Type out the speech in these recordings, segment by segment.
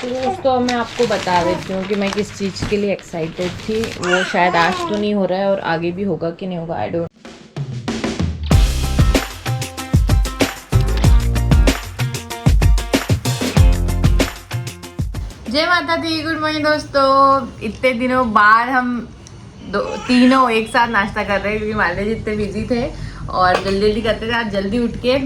तो दोस्तों मैं आपको बता देती हूँ कि मैं किस चीज़ के लिए एक्साइटेड थी। वो शायद आज तो नहीं हो रहा है और आगे भी होगा कि नहीं होगा, आई डोंट। जय माता दी, गुड मॉर्निंग दोस्तों। इतने दिनों बाद हम तीनों एक साथ नाश्ता कर रहे हैं क्योंकि मालवी जी इतने बिजी थे और जल्दी जल्दी करते थे। आज जल्दी उठ के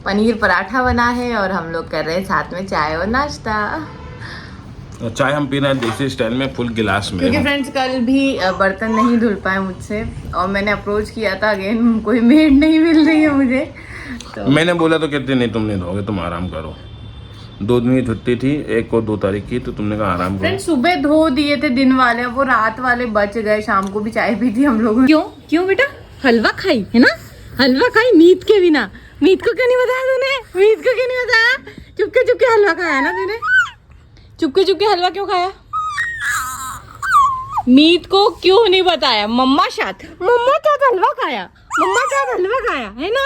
पनीर पराठा बना है और हम लोग कर रहे हैं साथ में चाय और नाश्ता। चाय हम पी रहे हैं देसी स्टाइल में, फुल गिलास में। क्योंकि फ्रेंड्स कल भी बर्तन नहीं धुल पाए मुझसे और मैंने अप्रोच किया था, अगेन कोई मेड नहीं मिल रही है मुझे। तो मैंने बोला तो कहते नहीं, तुम नहीं धोगे, तुम आराम करो। 2 दिन की छुट्टी थी, 1 और 2 तारीख की, तो तुमने कहा आराम करो। फ्रेंड्स सुबह धो दिए थे दिन वाले, वो रात वाले बच गए। शाम को भी चाय पी थी हम लोगों ने। क्यों बेटा? हलवा खाई है ना? हलवा खाई मीत के बिना। मीत को क्यों नहीं बताया तूने? मीत को क्यों नहीं बताया? चुपके चुपके हलवा खाया ना तूने? चुपके चुपके हलवा क्यों खाया? मीत को क्यों नहीं बताया? मम्मा साथ हलवा खाया, मम्मा साथ हलवा खाया है ना?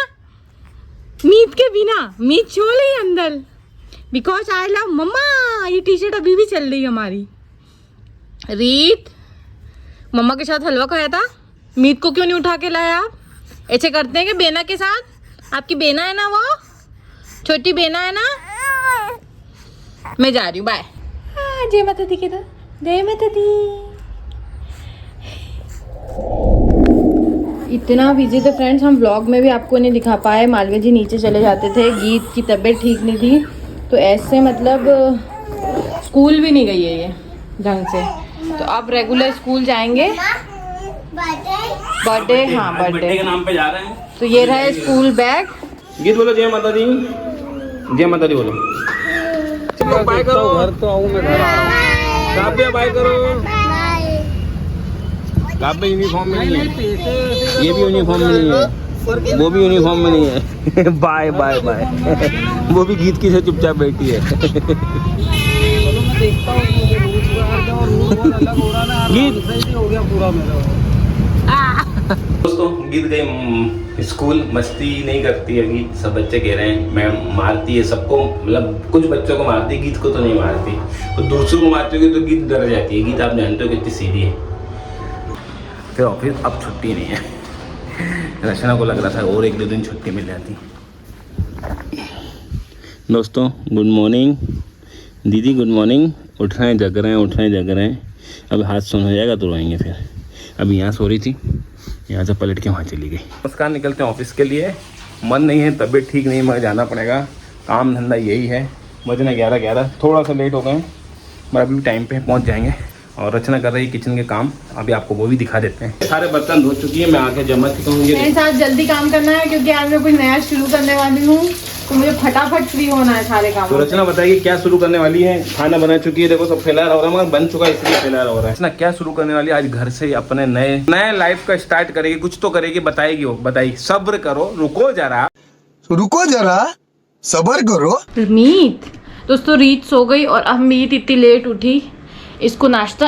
मीत के बिना। मीत छो ली अंदर बिकॉज आई लव मम्मा। ये टी शर्ट अभी भी चल रही है हमारी। रीत मम्मा के साथ हलवा खाया था, मीत को क्यों नहीं उठा के लाया आप? ऐसे करते हैं कि बेना के साथ? आपकी बेना है ना, वो छोटी बेना है ना? मैं जा रही हूँ, बाय। जय माता दी के तो जय माता दी। इतना बिजी थे फ्रेंड्स, हम व्लॉग में भी आपको नहीं दिखा पाए। मालवी जी नीचे चले जाते थे, गीत की तबीयत ठीक नहीं थी, तो ऐसे मतलब स्कूल भी नहीं गई है ये ढंग से। तो अब रेगुलर स्कूल जाएंगे। बर्थडे, हाँ बर्थडे के नाम पे जा रहे हैं। तो ये रहा है स्कूल बैग। गीत बोलो जय माता दी, जय माता दी बोलो। बाय करो। घर तो आऊँ मैं, घर आ रहा हूँ। काव्या बाय करो। काव्या यूनिफॉर्म में नहीं है, ये भी यूनिफॉर्म में नहीं है, वो भी यूनिफॉर्म में नहीं है। Bye bye bye. वो भी गीत की से चुपचाप बैठी है। गीत हो गया पूरा मेरा। दोस्तों गीत गई स्कूल, मस्ती नहीं करती है गीत। सब बच्चे कह रहे हैं मैम मारती है सबको, मतलब कुछ बच्चों को मारती है, गीत को तो नहीं मारती। तो दूसरों को मारती होगी तो गीत डर जाती है। गीत आप जानते हो कितनी सीधी है। फिर ऑफिस अब छुट्टी नहीं है। रचना को लग रहा था और 1-2 दिन छुट्टी मिल जाती। दोस्तों गुड मॉर्निंग। दीदी गुड मॉर्निंग। उठ रहे हैं, जग रहे हैं, उठ रहे हैं, जग रहे हैं। अब हाथ सुन हो जाएगा तो रोएंगे फिर। अभी यहाँ सो रही थी, यहाँ से पलट के वहाँ चली गई। नमस्कार, निकलते हैं ऑफिस के लिए। मन नहीं है, तबीयत ठीक नहीं, मगर जाना पड़ेगा। काम धंधा यही है। बजने 11 थोड़ा सा लेट हो गए, मगर अभी टाइम पे पहुँच जाएंगे। और रचना कर रही है किचन के काम, अभी आपको वो भी दिखा देते हैं। सारे बर्तन धो चुकी है, मैं आके जमा चुका हूँ। मेरे साथ जल्दी काम करना है क्योंकि आज मैं कुछ नया शुरू करने वाली हूँ, तो मुझे फटाफट फ्री होना है सारे काम। तो रचना बताइए क्या शुरू करने वाली है? खाना बना चुकी है, देखो सब फैला हो रहा है, मगर बन चुका है इसलिए फैला हो रहा है। रचना क्या शुरू करने वाली है? आज घर से अपने नए लाइफ का स्टार्ट करेगी। कुछ तो करेगी, बताएगी वो। बताइए, सब्र करो, रुको जरा, सब्र करो। मीत दोस्तों, रीत सो गई और अब मीत इतनी लेट उठी, इसको नाश्ता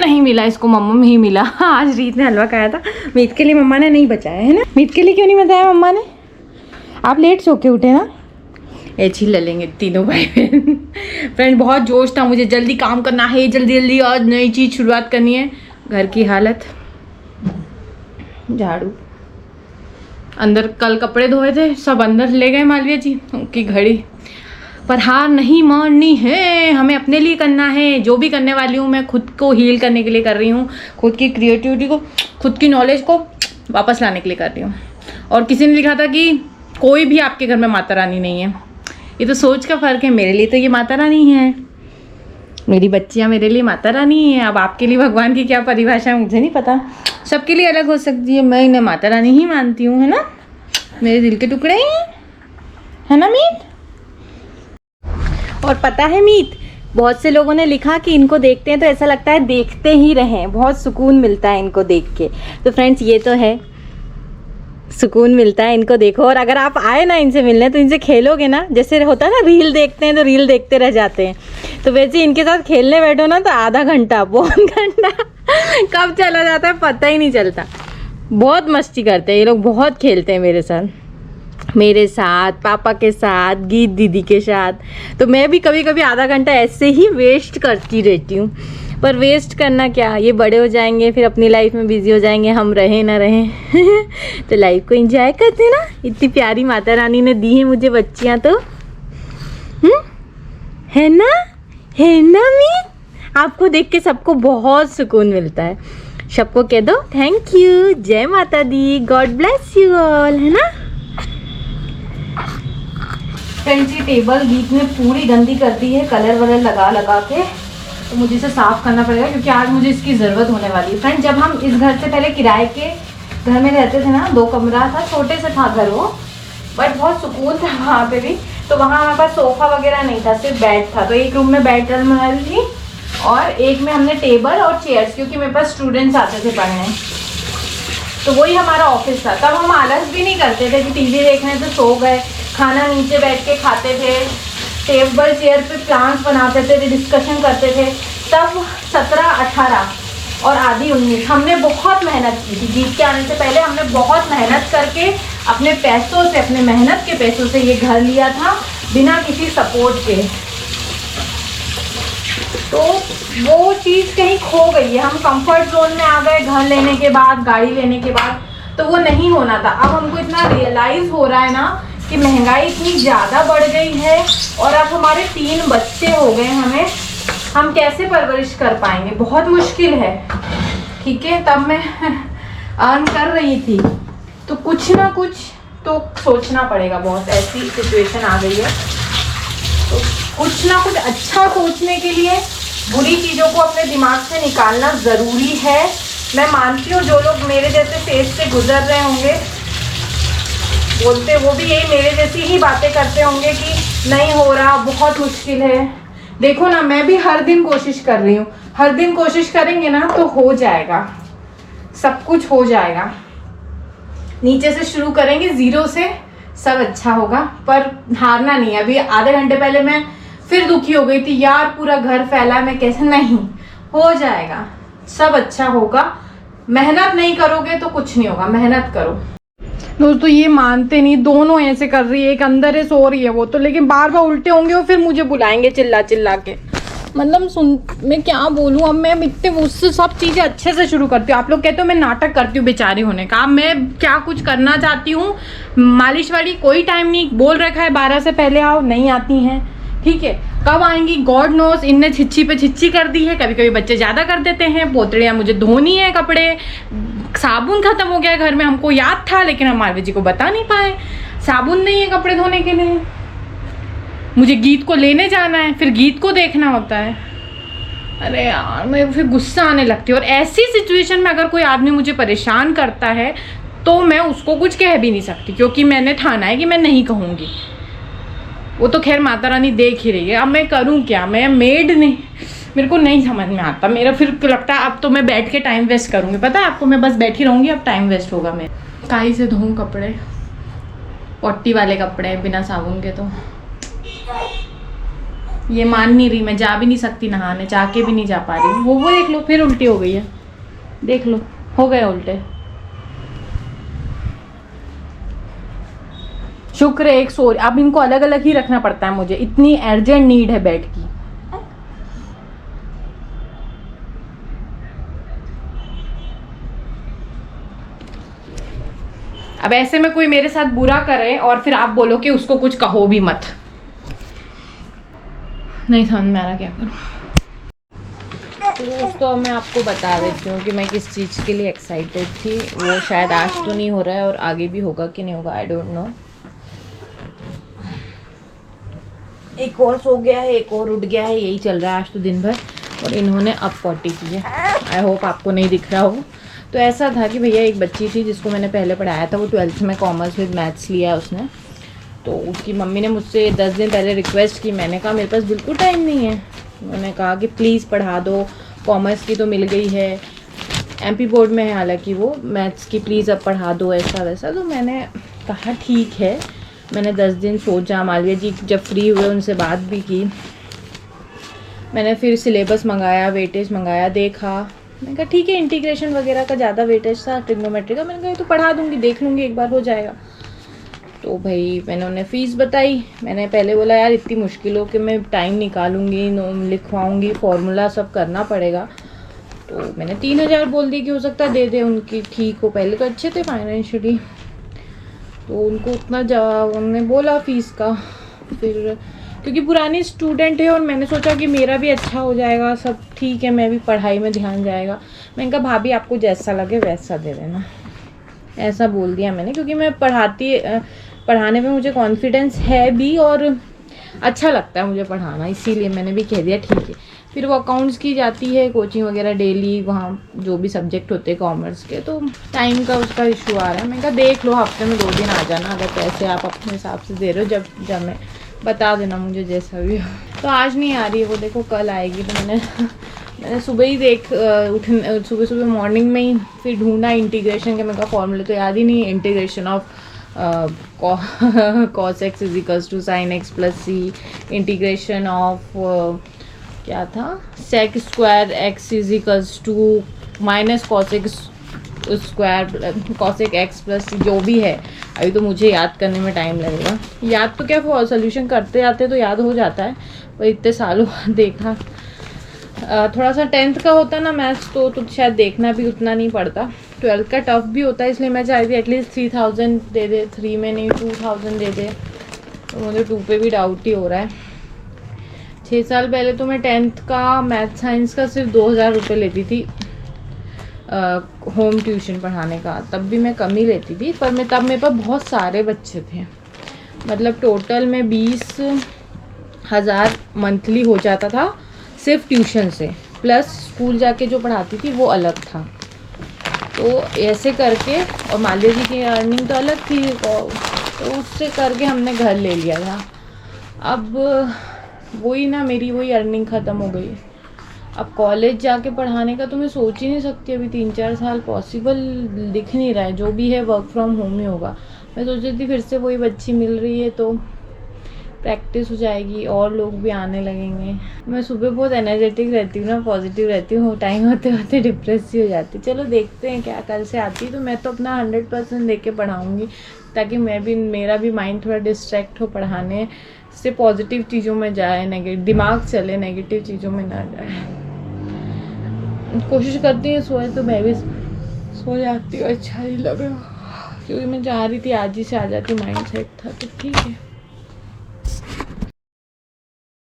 नहीं मिला, इसको मम्मा में ही मिला। आज रीत ने हलवा खाया था, मीत के लिए मम्मा ने नहीं बचाया है ना? मीत के लिए क्यों नहीं बताया मम्मा ने? आप लेट सो के उठे ना? ऐसी ले लेंगे तीनों भाई बहन। फ्रेंड बहुत जोश था, मुझे जल्दी काम करना है, जल्दी जल्दी आज नई चीज़ शुरुआत करनी है। घर की हालत, झाड़ू, अंदर कल कपड़े धोए थे सब अंदर ले गए मालविया जी की घड़ी। पर हार नहीं माननी है, हमें अपने लिए करना है। जो भी करने वाली हूँ मैं खुद को हील करने के लिए कर रही हूँ, खुद की क्रिएटिविटी को, खुद की नॉलेज को वापस लाने के लिए कर रही हूँ। और किसी ने लिखा था कि कोई भी आपके घर में माता रानी नहीं है। ये तो सोच का फ़र्क है। मेरे लिए तो ये माता रानी है, मेरी बच्चियाँ मेरे लिए माता रानी है। अब आपके लिए भगवान की क्या परिभाषा है मुझे नहीं पता, सबके लिए अलग हो सकती है। मैं इन्हें माता रानी ही मानती हूँ, है ना? मेरे दिल के टुकड़े ही है ना मीत? और पता है मीत, बहुत से लोगों ने लिखा कि इनको देखते हैं तो ऐसा लगता है देखते ही रहें, बहुत सुकून मिलता है इनको देख के। तो फ्रेंड्स ये तो है, सुकून मिलता है इनको देखो। और अगर आप आए ना इनसे मिलने तो इनसे खेलोगे ना, जैसे होता है ना रील देखते हैं तो रील देखते रह जाते हैं, तो वैसे इनके साथ खेलने बैठो ना तो आधा घंटा पौन घंटा कब चला जाता है पता ही नहीं चलता। बहुत मस्ती करते हैं ये लोग, बहुत खेलते हैं मेरे साथ। मेरे साथ, पापा के साथ, गीत दीदी के साथ। तो मैं भी कभी कभी आधा घंटा ऐसे ही वेस्ट करती रहती हूँ, पर वेस्ट करना क्या, ये बड़े हो जाएंगे फिर अपनी लाइफ में बिजी हो जाएंगे, हम रहें ना रहें तो लाइफ को एंजॉय करते हैं ना। इतनी प्यारी माता रानी ने दी है मुझे बच्चियाँ तो, है ना मीत? आपको देख के सबको बहुत सुकून मिलता है। सबको कह दो थैंक यू, जय माता दी, गॉड ब्लेस यू ऑल, है ना। फ्रेंड्स ये टेबल गीत ने पूरी गंदी कर दी है कलर वलर लगा के, तो मुझे इसे साफ करना पड़ेगा क्योंकि आज मुझे इसकी ज़रूरत होने वाली है। फ्रेंड जब हम इस घर से पहले किराए के घर में रहते थे ना, 2 कमरा था, छोटे से था घर वो, बट बहुत सुकून था वहाँ पे भी। तो वहाँ हमारे पास सोफ़ा वगैरह नहीं था, सिर्फ बेड था। तो एक रूम में बेड अलमारी थी और एक में हमने टेबल और चेयर्स, क्योंकि मेरे पास स्टूडेंट्स आते थे पढ़ने, तो वही हमारा ऑफिस था। तब हम आलस भी नहीं करते थे कि टीवी देखने तो सो गए, खाना नीचे बैठ के खाते थे, टेबल चेयर पे प्लान्स बनाते थे, डिस्कशन करते थे। तब 17, 18 और आधी 19 हमने बहुत मेहनत की थी। गीत के आने से पहले हमने बहुत मेहनत करके अपने पैसों से, अपने मेहनत के पैसों से ये घर लिया था, बिना किसी सपोर्ट के। तो वो चीज़ कहीं खो गई है। हम कंफर्ट जोन में आ गए घर लेने के बाद, गाड़ी लेने के बाद, तो वो नहीं होना था। अब हमको इतना रियलाइज़ हो रहा है ना कि महंगाई इतनी ज़्यादा बढ़ गई है और अब हमारे 3 बच्चे हो गए, हम कैसे परवरिश कर पाएंगे, बहुत मुश्किल है। ठीक है, तब मैं अर्न कर रही थी, तो कुछ ना कुछ तो सोचना पड़ेगा। बहुत ऐसी सिचुएशन आ गई है, तो कुछ ना कुछ अच्छा सोचने के लिए बुरी चीज़ों को अपने दिमाग से निकालना ज़रूरी है। मैं मानती हूँ जो लोग मेरे जैसे फेज से गुजर रहे होंगे, बोलते वो भी यही मेरे जैसी ही बातें करते होंगे कि नहीं हो रहा, बहुत मुश्किल है। देखो ना, मैं भी हर दिन कोशिश कर रही हूँ। हर दिन कोशिश करेंगे ना तो हो जाएगा, सब कुछ हो जाएगा। नीचे से शुरू करेंगे, 0 से, सब अच्छा होगा। पर हारना नहीं है। अभी आधे घंटे पहले मैं फिर दुखी हो गई थी, यार पूरा घर फैला, मैं कैसे, नहीं हो जाएगा, सब अच्छा होगा। मेहनत नहीं करोगे तो कुछ नहीं होगा, मेहनत करो। दोस्तों ये मानते नहीं, दोनों ऐसे कर रही है, एक अंदर है सो रही है वो तो, लेकिन बार बार उल्टे होंगे और फिर मुझे बुलाएंगे चिल्ला चिल्ला के। मतलब मैं क्या बोलूँ, अब मैं इतने उससे सब चीज़ें अच्छे से शुरू करती हूँ। आप लोग कहते हो मैं नाटक करती हूँ बेचारी होने का। अब मैं क्या कुछ करना चाहती हूँ, मालिश वाली कोई टाइम नहीं, बोल रखा है 12 से पहले आओ, नहीं आती हैं। ठीक है, कब आएंगी गॉड नोस। इनने छिच्ची पे छिच्ची कर दी है, कभी कभी बच्चे ज़्यादा कर देते हैं। पोतड़ियाँ मुझे धोनी है, कपड़े, साबुन ख़त्म हो गया है घर में, हमको याद था लेकिन हम मालवी जी को बता नहीं पाए, साबुन नहीं है कपड़े धोने के लिए। मुझे गीत को लेने जाना है, फिर गीत को देखना होता है। अरे यार, मैं फिर गुस्सा आने लगती है। और ऐसी सिचुएशन में अगर कोई आदमी मुझे परेशान करता है तो मैं उसको कुछ कह भी नहीं सकती, क्योंकि मैंने ठाना है कि मैं नहीं कहूँगी। वो तो खैर माता रानी देख ही रही है। अब मैं करूँ क्या, मैं मेड नहीं, मेरे को नहीं समझ में आता। मेरा फिर लगता है अब तो मैं बैठ के टाइम वेस्ट करूँगी। पता है आपको, मैं बस बैठी रहूँगी, अब टाइम वेस्ट होगा। मैं काई से धोऊँ कपड़े, पॉटी वाले कपड़े बिना साबुन के। तो ये मान नहीं रही, मैं जा भी नहीं सकती नहाने, जाके भी नहीं जा पा रही। वो देख लो, फिर उल्टी हो गई है, देख लो, हो गए उल्टे। शुक्र है एक सो, अब इनको अलग अलग ही रखना पड़ता है मुझे, इतनी अर्जेंट नीड है बेड की। अब ऐसे में कोई मेरे साथ बुरा करे और फिर आप बोलो कि उसको कुछ कहो भी मत, नहीं समझ में आ रहा क्या करूं। तो दोस्तों मैं आपको बता देती हूँ कि मैं किस चीज़ के लिए एक्साइटेड थी। वो शायद आज तो नहीं हो रहा है और आगे भी होगा कि नहीं होगा, आई डोंट नो। एक और सो गया है, एक और उठ गया है, यही चल रहा है आज तो दिन भर। और इन्होंने अब पॉटी की है, आई होप आपको नहीं दिख रहा हो। तो ऐसा था कि भैया एक बच्ची थी जिसको मैंने पहले पढ़ाया था, वो 12th में कॉमर्स विद मैथ्स लिया उसने। तो उसकी मम्मी ने मुझसे 10 दिन पहले रिक्वेस्ट की। मैंने कहा मेरे पास बिल्कुल टाइम नहीं है। उन्होंने कहा कि प्लीज़ पढ़ा दो, कॉमर्स की तो मिल गई है, MP बोर्ड में है हालांकि वो, मैथ्स की प्लीज़ अब पढ़ा दो, ऐसा वैसा। तो मैंने कहा ठीक है। मैंने 10 दिन सोचा, मालविया जी जब फ्री हुए उनसे बात भी की। मैंने फिर सिलेबस मंगाया, वेटेज मंगाया, देखा। मैंने कहा ठीक है, इंटीग्रेशन वगैरह का ज़्यादा वेटेज था, ट्रिग्नोमेट्री का। मैंने कहा तो पढ़ा दूँगी, देख लूँगी, एक बार हो जाएगा। तो भाई मैंने उन्हें फ़ीस बताई। मैंने पहले बोला यार इतनी मुश्किलों के मैं टाइम निकालूंगी, लिखवाऊंगी, फॉर्मूला सब करना पड़ेगा। तो मैंने 3,000 बोल दी कि हो सकता है दे दे उनकी, ठीक हो। पहले तो अच्छे थे फाइनेंशियली, तो उनको उतना जवाब उन्होंने बोला फ़ीस का। फिर क्योंकि पुरानी स्टूडेंट है और मैंने सोचा कि मेरा भी अच्छा हो जाएगा, सब ठीक है, मैं भी पढ़ाई में ध्यान जाएगा। मैंने कहा भाभी आपको जैसा लगे वैसा दे देना, ऐसा बोल दिया मैंने। क्योंकि मैं पढ़ाने में मुझे कॉन्फिडेंस है भी और अच्छा लगता है मुझे पढ़ाना, इसीलिए मैंने भी कह दिया ठीक है। फिर वो अकाउंट्स की जाती है कोचिंग वगैरह डेली, वहाँ जो भी सब्जेक्ट होते हैं कॉमर्स के, तो टाइम का उसका इशू आ रहा है। मैंने कहा देख लो हफ्ते में 2 दिन आ जाना, अगर पैसे आप अपने हिसाब से दे रहे हो, जब मैं बता देना मुझे जैसा भी हो। तो आज नहीं आ रही है वो, देखो कल आएगी। तो मैंने सुबह ही सुबह मॉर्निंग में ही फिर ढूंढा इंटीग्रेशन के। मेरे का फॉर्मूला तो याद ही नहीं, integration of cos x is equals to sin x plus c, integration of क्या था, sec square x is equals to minus cos x square cos x plus c, जो भी है। अभी तो मुझे याद करने में टाइम लगेगा। याद तो क्या, सोल्यूशन करते जाते तो याद हो जाता है, पर इतने सालों देखा। थोड़ा सा 10th का होता ना मैथ्स तो शायद देखना भी उतना नहीं पड़ता। 12th का टफ भी होता है, इसलिए मैं चाहती थी एटलीस्ट 3000 दे दे, 3 में नहीं 2000 दे दे। तो मुझे 2 पे भी डाउट ही हो रहा है। 6 साल पहले तो मैं 10th का मैथ साइंस का सिर्फ 2000 रुपये लेती थी होम ट्यूशन पढ़ाने का। तब भी मैं कम ही लेती थी, पर तब मेरे पास बहुत सारे बच्चे थे, मतलब टोटल में 20,000 मंथली हो जाता था सिर्फ ट्यूशन से, प्लस स्कूल जाके जो पढ़ाती थी वो अलग था। तो ऐसे करके, और माल्या जी की अर्निंग तो अलग थी, तो उससे करके हमने घर ले लिया था। अब वही ना, मेरी वही अर्निंग ख़त्म हो गई। अब कॉलेज जाके पढ़ाने का तो मैं सोच ही नहीं सकती, अभी 3-4 साल पॉसिबल दिख नहीं रहा है। जो भी है वर्क फ्रॉम होम ही होगा। मैं सोच रही थी फिर से वही बच्ची मिल रही है तो प्रैक्टिस हो जाएगी और लोग भी आने लगेंगे। मैं सुबह बहुत एनर्जेटिक रहती हूँ ना, पॉजिटिव रहती हूँ, टाइम होते होते डिप्रेस ही हो जाती। चलो देखते हैं क्या, कल से आती तो मैं तो अपना 100% दे के पढ़ाऊँगी, ताकि मेरा भी माइंड थोड़ा डिस्ट्रैक्ट हो पढ़ाने से, पॉजिटिव चीज़ों में जाए, दिमाग चले, नेगेटिव चीज़ों में ना जाए। कोशिश करती हूँ सोए, तो मैं भी सो जाती हूँ, अच्छा ही लगे, क्योंकि मैं चाह रही थी आज ही से आ जाती, माइंड सेट था। तो ठीक है।